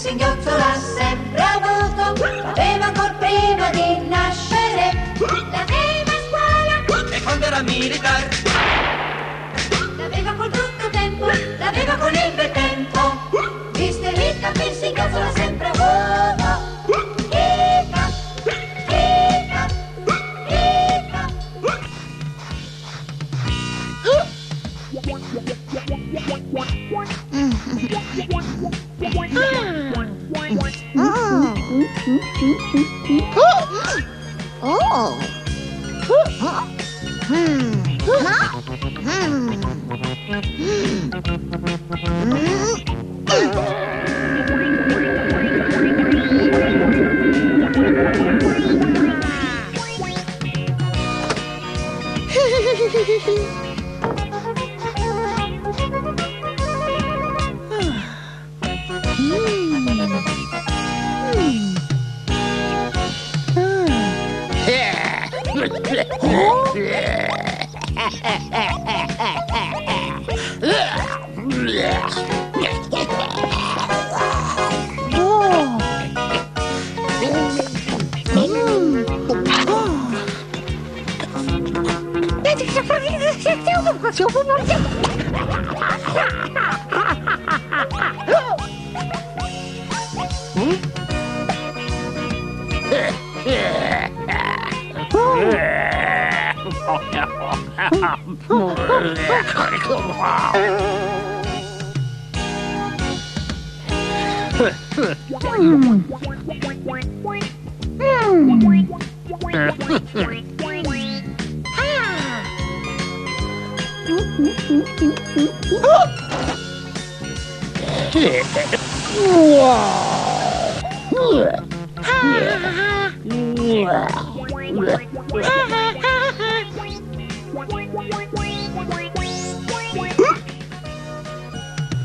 singhiozzo l'ha sempre avuto, l'aveva ancor prima di nascere, l'aveva a scuola e quando era militare, l'aveva col brutto tempo, l'aveva con il bel tempo. Mister Hiccup il singhiozzo l'ha sempre avuto. Hiccup, Hiccup, Hiccup.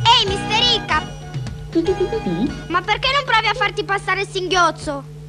Ehi, Mister Hiccup! Ma perché non provi a farti passare il singhiozzo?